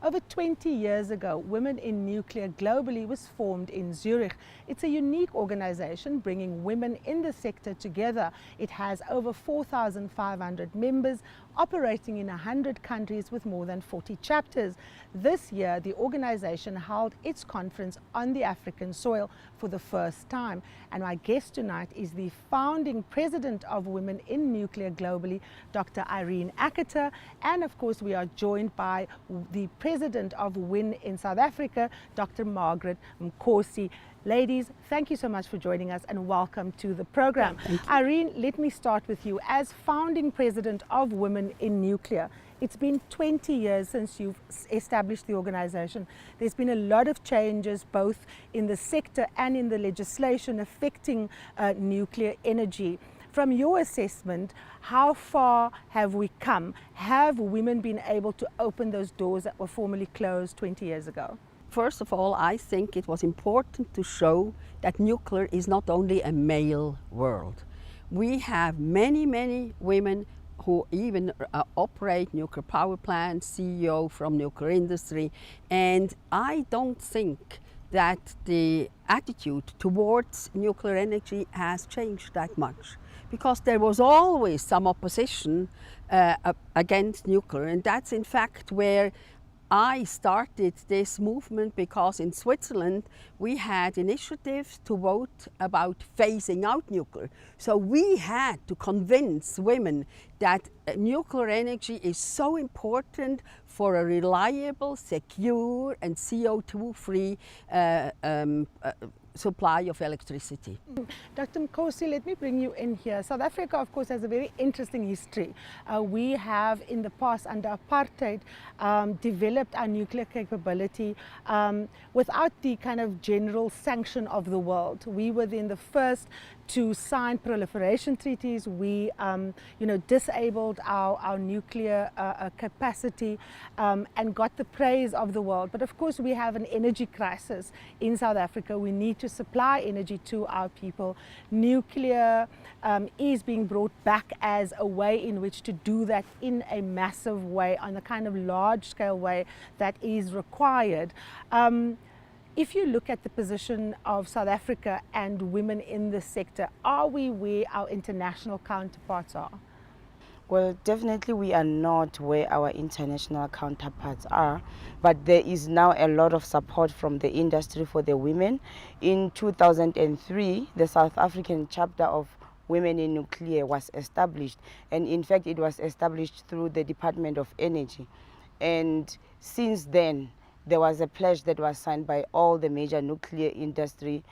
Over 20 years ago, Women in Nuclear globally was formed in Zurich. It's a unique organization bringing women in the sector together. It has over 4,500 members operating in 100 countries with more than 40 chapters. This year, the organization held its conference on the African soil for the first time. And my guest tonight is the founding president of Women in Nuclear globally, Dr. Irene Aegerter. And of course, we are joined by the president of WIN in South Africa, Dr. Margaret Mkhosi. Ladies, thank you so much for joining us and welcome to the program. Irene, let me start with you. As founding president of Women in Nuclear, it's been 20 years since you've established the organization. There's been a lot of changes both in the sector and in the legislation affecting nuclear energy. From your assessment, how far have we come? Have women been able to open those doors that were formerly closed 20 years ago? First of all, I think it was important to show that nuclear is not only a male world. We have many women who even operate nuclear power plants, CEO from nuclear industry, and I don't think that the attitude towards nuclear energy has changed that much, because there was always some opposition against nuclear, and that's in fact where I started this movement, because in Switzerland we had initiatives to vote about phasing out nuclear. So we had to convince women that nuclear energy is so important for a reliable, secure and CO2-free supply of electricity. Dr. Mkhosi, let me bring you in here. South Africa, of course, has a very interesting history. We have, in the past, under apartheid, developed our nuclear capability without the kind of general sanction of the world. We were then the first to sign proliferation treaties. We disabled our nuclear capacity and got the praise of the world. But of course, we have an energy crisis in South Africa. We need to supply energy to our people. Nuclear is being brought back as a way in which to do that in a massive way, on the kind of large-scale way that is required. If you look at the position of South Africa and women in this sector, are we where our international counterparts are? Well, definitely we are not where our international counterparts are, but there is now a lot of support from the industry for the women. In 2003, the South African chapter of Women in Nuclear was established, and in fact it was established through the Department of Energy. And since then, there was a pledge that was signed by all the major nuclear industry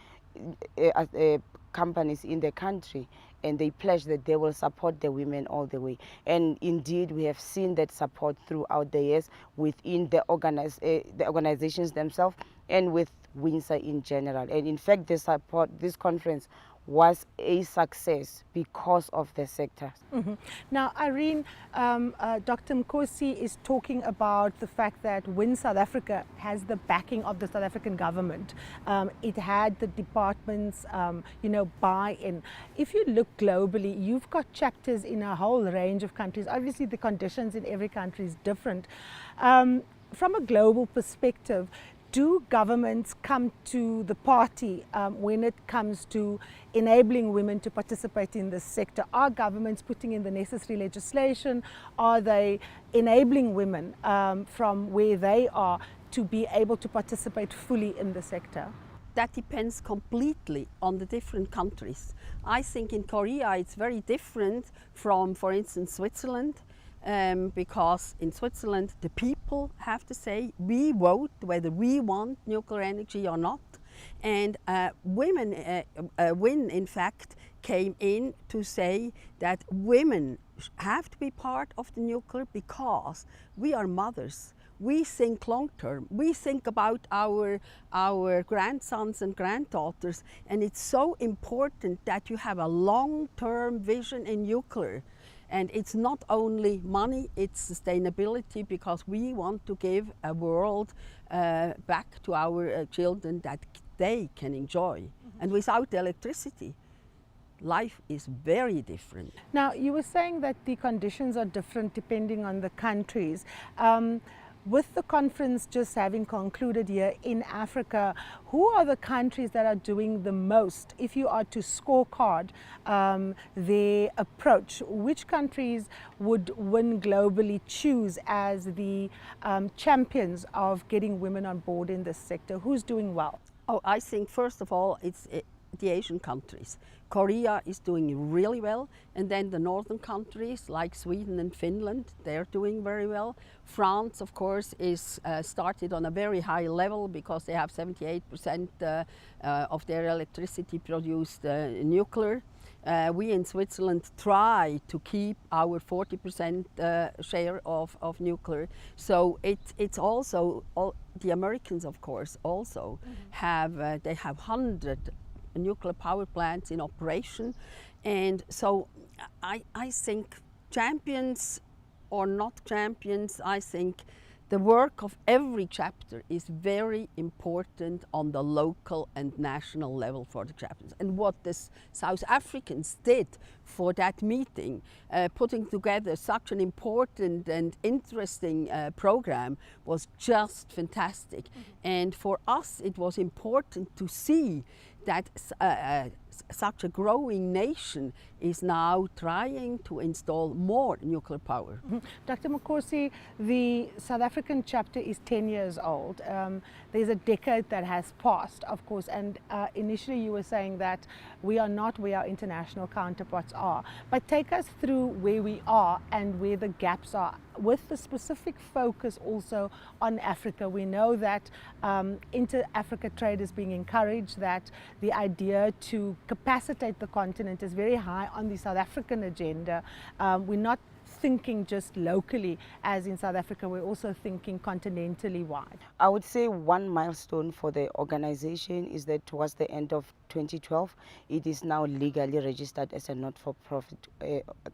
companies in the country, and they pledged that they will support the women all the way. And indeed, we have seen that support throughout the years within the organizations themselves and with WiNSA in general. And in fact, this conference was a success because of the sector. Now, Irene, Dr. Mkhosi is talking about the fact that WIN South Africa has the backing of the South African government. It had the department's, buy-in. If you look globally, you've got chapters in a whole range of countries. Obviously, the conditions in every country is different. From a global perspective, do governments come to the party when it comes to enabling women to participate in this sector? Are governments putting in the necessary legislation? Are they enabling women from where they are to be able to participate fully in the sector? That depends completely on the different countries. I think in Korea it's very different from, for instance, Switzerland. Because in Switzerland the people have to say, we vote whether we want nuclear energy or not. And WIN in fact came in to say that women have to be part of the nuclear because we are mothers. We think long term. We think about our grandsons and granddaughters, and it's so important that you have a long-term vision in nuclear. And it's not only money, it's sustainability, because we want to give a world back to our children that they can enjoy. And without electricity, life is very different. Now, you were saying that the conditions are different depending on the countries. With the conference just having concluded here in Africa, who are the countries that are doing the most? If you are to scorecard their approach, which countries would WIN globally choose as the champions of getting women on board in this sector? Who's doing well? Oh, I think first of all, it's the Asian countries. Korea is doing really well, and then the northern countries like Sweden and Finland, they're doing very well. France, of course, is started on a very high level because they have 78% of their electricity produced nuclear. We in Switzerland try to keep our 40% share of nuclear. So it's also, the Americans, of course, also have, they have 100 nuclear power plants in operation. And so I think champions or not champions, I think the work of every chapter is very important on the local and national level for the chapters. And what the South Africans did for that meeting, putting together such an important and interesting program, was just fantastic. And for us, it was important to see that such a growing nation is now trying to install more nuclear power. Dr. Mkhosi, the South African chapter is 10 years old. There's a decade that has passed, of course, and initially you were saying that we are not where our international counterparts are. But take us through where we are and where the gaps are, with the specific focus also on Africa. We know that inter-Africa trade is being encouraged, that the idea to capacitate the continent is very high on the South African agenda. We're not thinking just locally, as in South Africa, we're also thinking continentally wide. I would say one milestone for the organization is that towards the end of 2012, it is now legally registered as a not-for-profit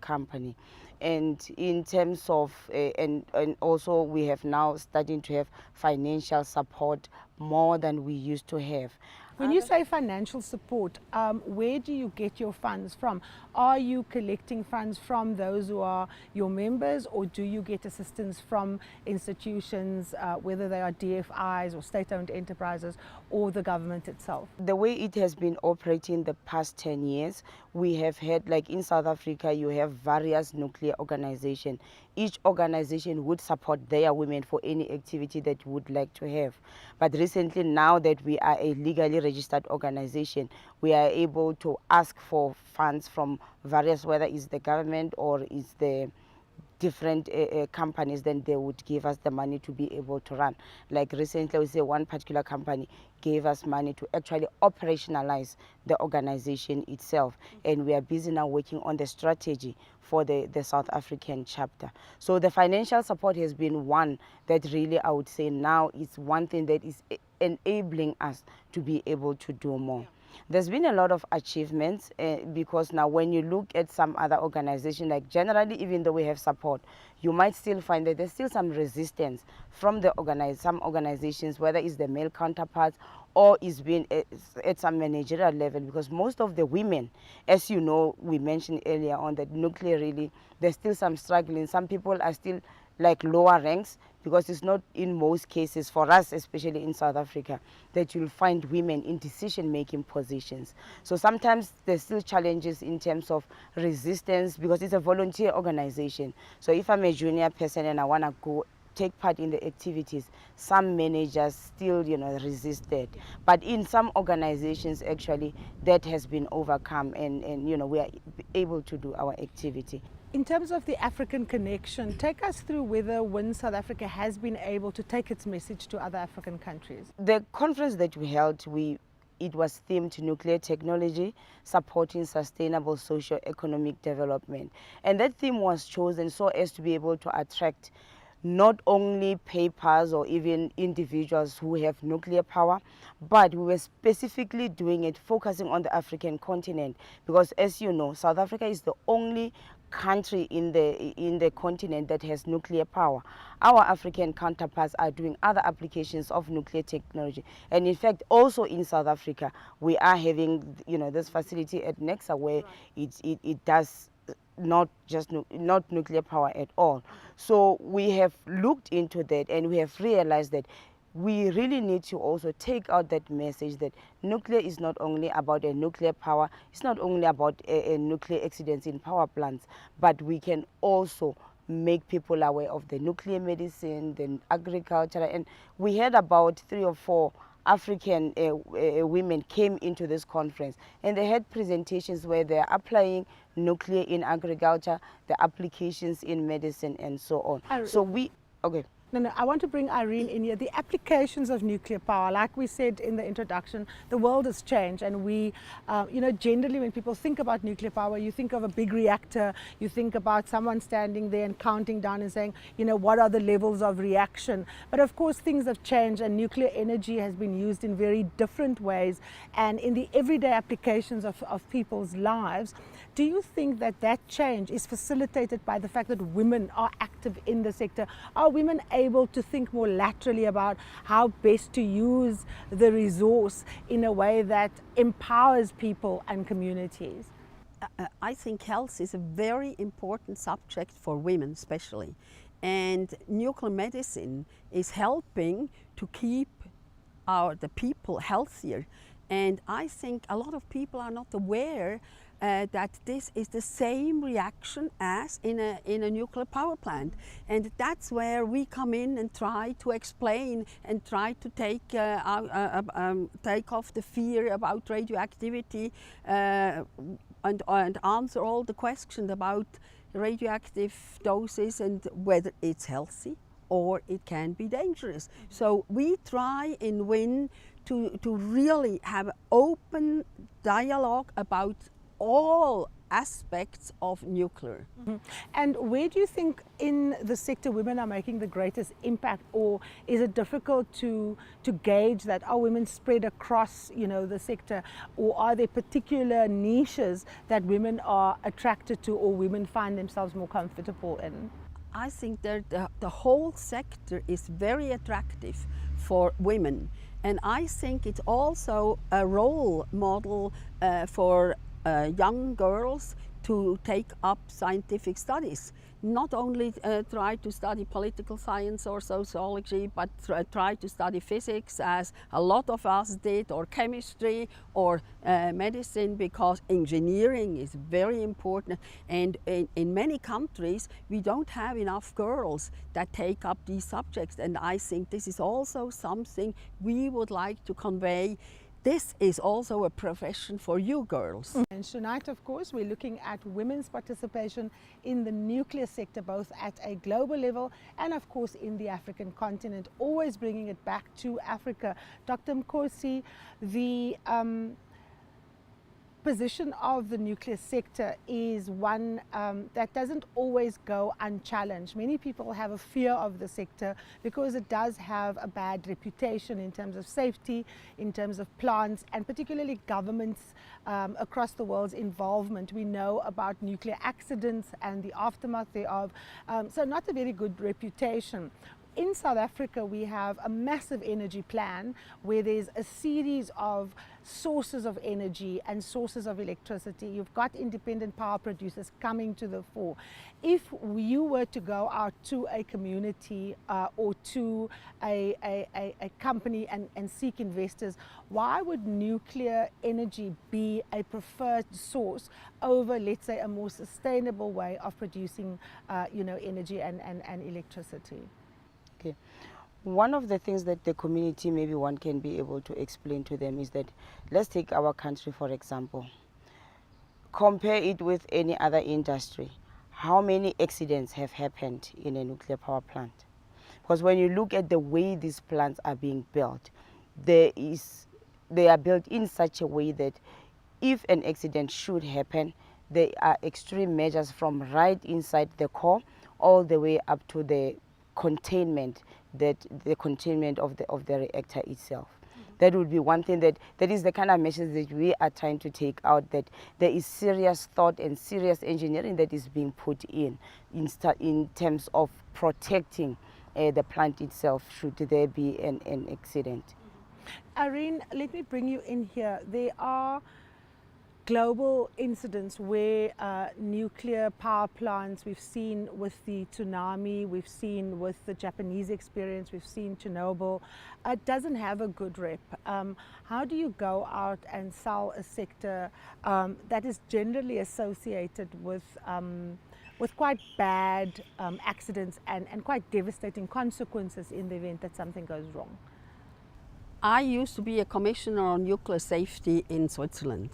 company. And in terms of, and also we have now starting to have financial support more than we used to have. When you say financial support, where do you get your funds from? Are you collecting funds from those who are your members, or do you get assistance from institutions, whether they are DFIs or state-owned enterprises or the government itself? The way it has been operating the past 10 years, we have had, like in South Africa, you have various nuclear organizations. Each organization would support their women for any activity that would like to have. But recently, now that we are a legally registered organization, we are able to ask for funds from various, whether it's the government or it's the different companies, then they would give us the money to be able to run. Like recently, we say one particular company gave us money to actually operationalize the organization itself. And we are busy now working on the strategy for the South African chapter. So the financial support has been one that really, I would say now, is one thing that is enabling us to be able to do more. There's been a lot of achievements because now when you look at some other organizations, like generally, even though we have support, you might still find that there's still some resistance from the some organizations, whether it's the male counterparts or it's been at some managerial level, because most of the women, as you know, we mentioned earlier on that nuclear really, there's still some struggling. Some people are still like lower ranks, because it's not in most cases for us, especially in South Africa, that you'll find women in decision-making positions. So sometimes there's still challenges in terms of resistance, because it's a volunteer organization. So if I'm a junior person and I want to go take part in the activities, some managers still, resisted. But in some organizations, actually, that has been overcome, and we are able to do our activity. In terms of the African connection, take us through whether WIN South Africa has been able to take its message to other African countries. The conference that we held, it was themed nuclear technology, supporting sustainable socio-economic development. And that theme was chosen so as to be able to attract not only papers or even individuals who have nuclear power, but we were specifically doing it focusing on the African continent, because as you know, South Africa is the only country in the continent that has nuclear power. Our African counterparts are doing other applications of nuclear technology, and in fact also in South Africa we are having this facility at Nexa where it does not nuclear power at all. So we have looked into that, and we have realized that we really need to also take out that message that nuclear is not only about a nuclear power, it's not only about a nuclear accidents in power plants, but we can also make people aware of the nuclear medicine, the agriculture. And we had about 3 or 4 African women came into this conference, and they had presentations where they're applying nuclear in agriculture, the applications in medicine, and so on. So we, okay. No, I want to bring Irene in here. The applications of nuclear power, like we said in the introduction, the world has changed, and we, generally when people think about nuclear power, you think of a big reactor, you think about someone standing there and counting down and saying, what are the levels of reaction? But of course things have changed, and nuclear energy has been used in very different ways, and in the everyday applications of people's lives. Do you think that that change is facilitated by the fact that women are active in the sector? Are women able to think more laterally about how best to use the resource in a way that empowers people and communities? I think health is a very important subject for women especially, and nuclear medicine is helping to keep the people healthier. And I think a lot of people are not aware that this is the same reaction as in a nuclear power plant. And that's where we come in and try to explain and try to take off the fear about radioactivity and answer all the questions about radioactive doses and whether it's healthy or it can be dangerous. So we try in WIN to really have an open dialogue about all aspects of nuclear. Mm-hmm. And where do you think in the sector women are making the greatest impact, or is it difficult to gauge that? Are women spread across the sector, or are there particular niches that women are attracted to or women find themselves more comfortable in? I think that the whole sector is very attractive for women, and I think it's also a role model for young girls to take up scientific studies. Not only try to study political science or sociology, but try to study physics, as a lot of us did, or chemistry, or medicine, because engineering is very important. And in many countries, we don't have enough girls that take up these subjects. And I think this is also something we would like to convey. This is also a profession for you girls. And tonight, of course, we're looking at women's participation in the nuclear sector, both at a global level and, of course, in the African continent, always bringing it back to Africa. Dr. Mkhosi, the position of the nuclear sector is one that doesn't always go unchallenged. Many people have a fear of the sector because it does have a bad reputation in terms of safety, in terms of plants, and particularly governments across the world's involvement. We know about nuclear accidents and the aftermath thereof, so not a very good reputation. In South Africa, we have a massive energy plan where there's a series of sources of energy and sources of electricity. You've got independent power producers coming to the fore. If you were to go out to a community or to a company and seek investors, why would nuclear energy be a preferred source over, let's say, a more sustainable way of producing energy and electricity? Okay. One of the things that the community, maybe one can be able to explain to them, is that, let's take our country for example. Compare it with any other industry. How many accidents have happened in a nuclear power plant? Because when you look at the way these plants are being built, they are built in such a way that if an accident should happen, there are extreme measures from right inside the core all the way up to the containment, the containment of the reactor itself. Mm-hmm. That would be one thing that is the kind of message that we are trying to take out, that there is serious thought and serious engineering that is being put in terms of protecting the plant itself should there be an accident. Mm-hmm. Irene, let me bring you in here. There are global incidents where nuclear power plants, we've seen with the tsunami, we've seen with the Japanese experience, we've seen Chernobyl, doesn't have a good rep. How do you go out and sell a sector that is generally associated with quite bad accidents and quite devastating consequences in the event that something goes wrong? I used to be a commissioner on nuclear safety in Switzerland.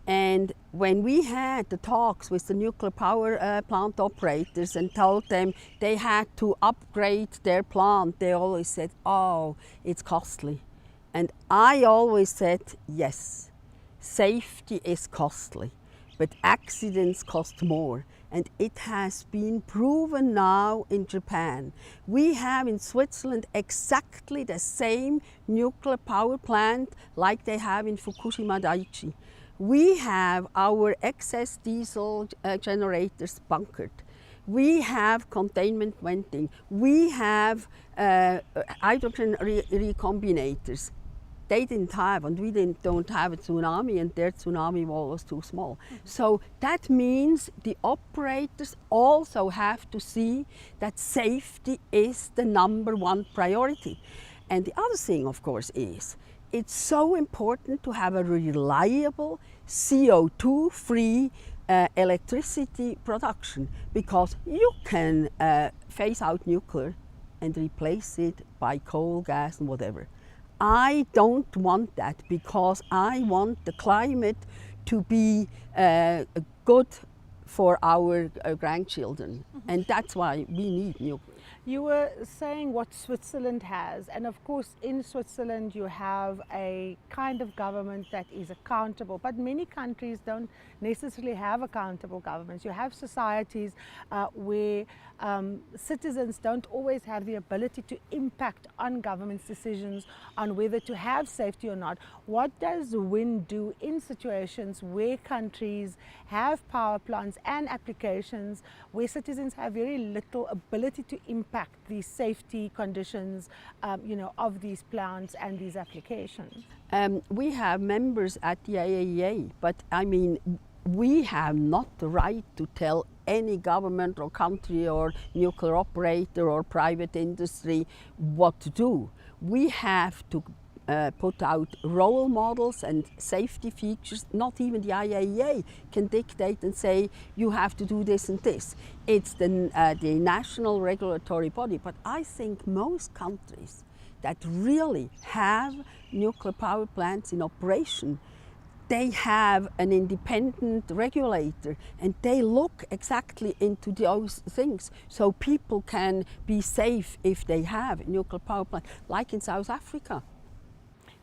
And when we had the talks with the nuclear power plant operators and told them they had to upgrade their plant, they always said, oh, it's costly. And I always said, yes, safety is costly, but accidents cost more. And it has been proven now in Japan. We have in Switzerland exactly the same nuclear power plant like they have in Fukushima Daiichi. We have our excess diesel generators bunkered. We have containment venting. We have hydrogen recombinators. They didn't have, and we don't have a tsunami, and their tsunami wall was too small. So that means the operators also have to see that safety is the #1 priority. And the other thing, of course, is it's so important to have a reliable CO2-free electricity production, because you can phase out nuclear and replace it by coal, gas and whatever. I don't want that, because I want the climate to be good for our grandchildren, and that's why we need nuclear. You were saying what Switzerland has, and of course in Switzerland you have a kind of government that is accountable, but many countries don't necessarily have accountable governments. You have societies where citizens don't always have the ability to impact on government's decisions on whether to have safety or not. What does WIN do in situations where countries have power plants and applications where citizens have very little ability to impact the safety conditions of these plants and these applications? We have members at the IAEA, but I mean, we have not the right to tell any government or country or nuclear operator or private industry what to do. We have to put out role models and safety features. Not even the IAEA can dictate and say you have to do this and this. It's the national regulatory body. But I think most countries that really have nuclear power plants in operation, they have an independent regulator, and they look exactly into those things, so people can be safe if they have a nuclear power plant, like in South Africa.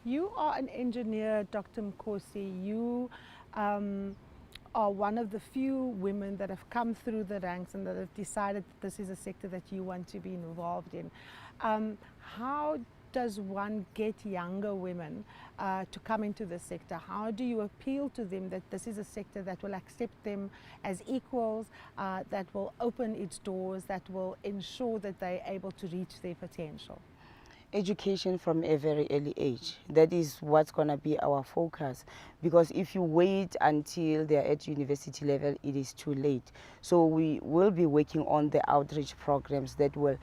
You are an engineer, Dr. Mkhosi. You are one of the few women that have come through the ranks and that have decided that this is a sector that you want to be involved in. How does one get younger women to come into this sector? How do you appeal to them that this is a sector that will accept them as equals, that will open its doors, that will ensure that they're able to reach their potential? Education from a very early age. That is what's going to be our focus, because if you wait until they're at university level, it is too late. So we will be working on the outreach programs that will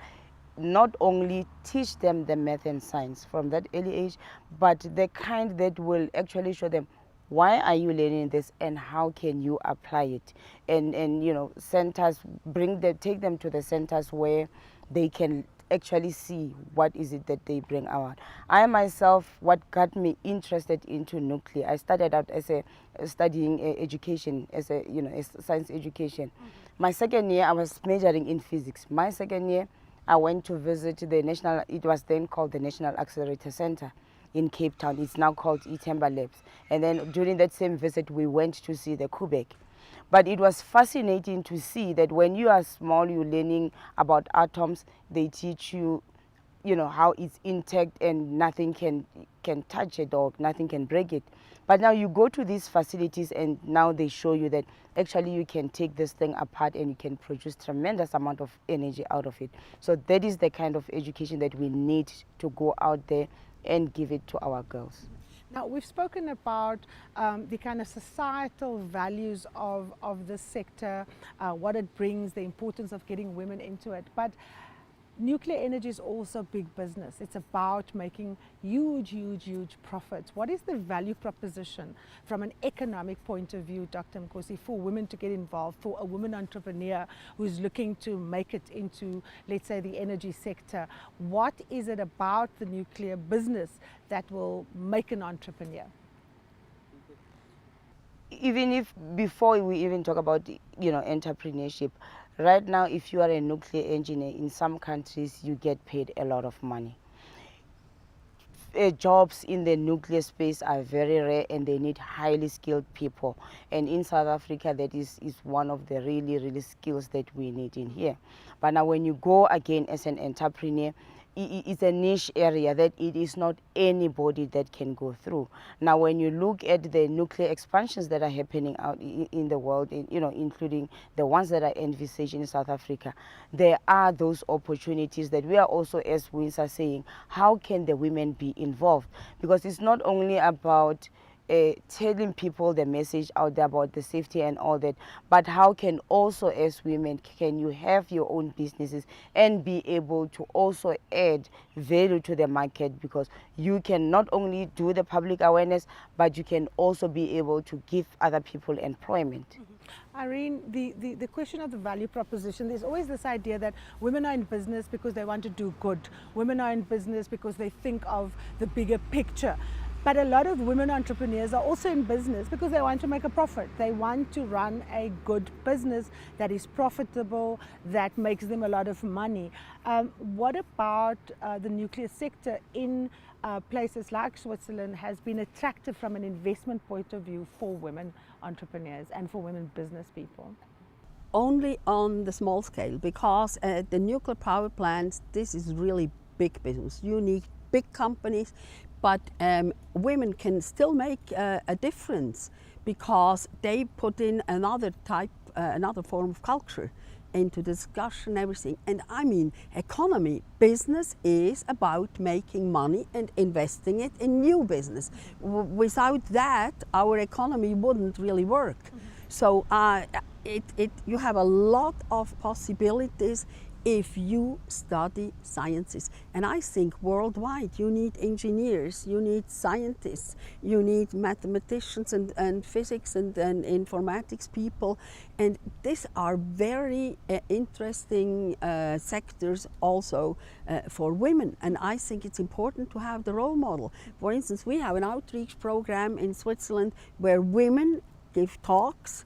not only teach them the math and science from that early age, but the kind that will actually show them why are you learning this and how can you apply it. And you know, centers, take them to the centers where they can actually see what is it that they bring out. I myself, what got me interested into nuclear, I started out as studying education, as science education. My second year I was majoring in physics. My second year I went to visit the national, it was then called the National Accelerator Center in Cape Town. It's now called eTemba Labs. And then during that same visit we went to see the Quebec. But it was fascinating to see that when you are small, you're learning about atoms. They teach you, how it's intact and nothing can touch it or nothing can break it. But now you go to these facilities and now they show you that actually you can take this thing apart and you can produce tremendous amount of energy out of it. So that is the kind of education that we need to go out there and give it to our girls. Now, we've spoken about the kind of societal values of this sector, what it brings, the importance of getting women into it. But nuclear energy is also big business. It's about making huge profits. What is the value proposition from an economic point of view, Dr. Mkhosi, for women to get involved, for a woman entrepreneur who's looking to make it into, let's say, the energy sector? What is it about the nuclear business that will make an entrepreneur? Even if before we even talk about entrepreneurship, right now if you are a nuclear engineer in some countries, you get paid a lot of money. Jobs in the nuclear space are very rare and they need highly skilled people, and in South Africa that is one of the really skills that we need in here. But now when you go again as an entrepreneur, it's a niche area that it is not anybody that can go through. Now when you look at the nuclear expansions that are happening out in the world, including the ones that are envisaged in South Africa, there are those opportunities that we are also, as WiNSA, saying, how can the women be involved? Because it's not only about telling people the message out there about the safety and all that, but how can also, as women, can you have your own businesses and be able to also add value to the market? Because you can not only do the public awareness, but you can also be able to give other people employment. Irene, the question of the value proposition, there's always this idea that women are in business because they want to do good. Women are in business because they think of the bigger picture. But a lot of women entrepreneurs are also in business because they want to make a profit. They want to run a good business that is profitable, that makes them a lot of money. What about the nuclear sector in places like Switzerland has been attractive from an investment point of view for women entrepreneurs and for women business people? Only on the small scale, because the nuclear power plants, this is really big business. You need big companies, but women can still make a difference because they put in another form of culture into the discussion, everything. And I mean, economy, business is about making money and investing it in new business. Without that, our economy wouldn't really work. So you have a lot of possibilities if you study sciences. And I think worldwide you need engineers, you need scientists, you need mathematicians and physics and informatics people. And these are very interesting sectors also for women. And I think it's important to have the role model. For instance, we have an outreach program in Switzerland where women give talks,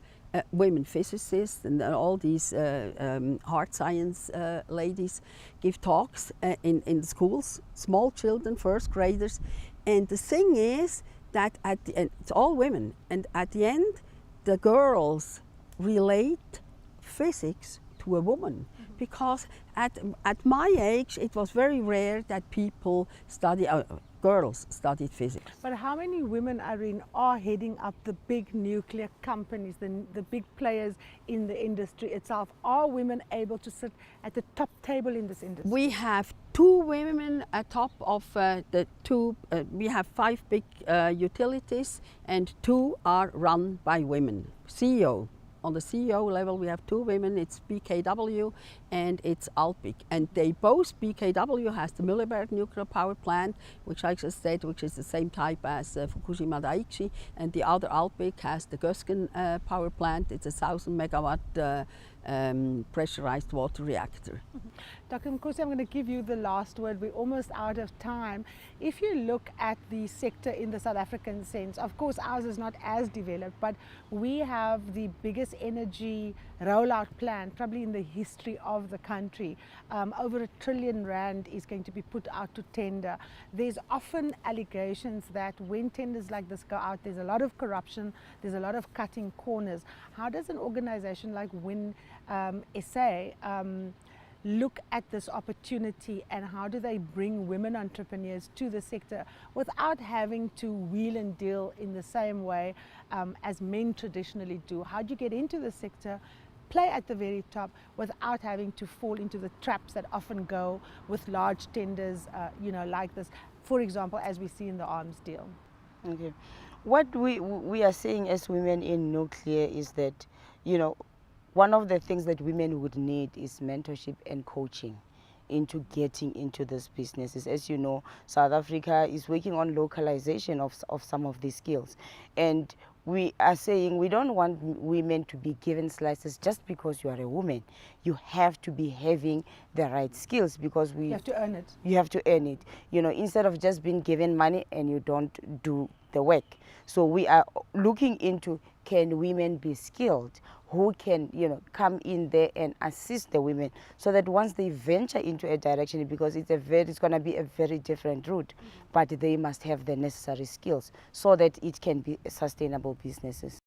women physicists and all these hard science ladies give talks in schools, small children, first graders. And the thing is that at the end, it's all women, and at the end the girls relate physics to a woman. Because at my age it was very rare that people study girls studied physics. But how many women, Irene, are heading up the big nuclear companies, the big players in the industry itself? Are women able to sit at the top table in this industry? We have 2 women at top of the 2, we have 5 big utilities and 2 are run by women. CEO. On the CEO level, we have 2 women. It's BKW and it's Alpic. And they both, BKW has the Mühleberg nuclear power plant, which I just said, which is the same type as Fukushima Daiichi. And the other, Alpic, has the Gösgen power plant. It's a 1,000 megawatt pressurized water reactor. Dr. Mkhosi, I'm going to give you the last word. We're almost out of time. If you look at the sector in the South African sense, of course ours is not as developed, but we have the biggest energy rollout plan probably in the history of the country. Over R1 trillion is going to be put out to tender. There's often allegations that when tenders like this go out, there's a lot of corruption, there's a lot of cutting corners. How does an organization like WiNSA look at this opportunity, and how do they bring women entrepreneurs to the sector without having to wheel and deal in the same way as men traditionally do? How do you get into the sector, play at the very top without having to fall into the traps that often go with large tenders like this, for example, as we see in the arms deal? Okay. What we are saying as women in nuclear is that, you know, one of the things that women would need is mentorship and coaching into getting into these businesses. As you know, South Africa is working on localization of some of these skills. And we are saying we don't want women to be given slices just because you are a woman. You have to be having the right skills, because You have to earn it. you have to earn it, you know, instead of just being given money and you don't do the work. So we are looking into, can women be skilled, who can, you know, come in there and assist the women, so that once they venture into a direction, because it's going to be a very different route, but they must have the necessary skills so that it can be sustainable businesses.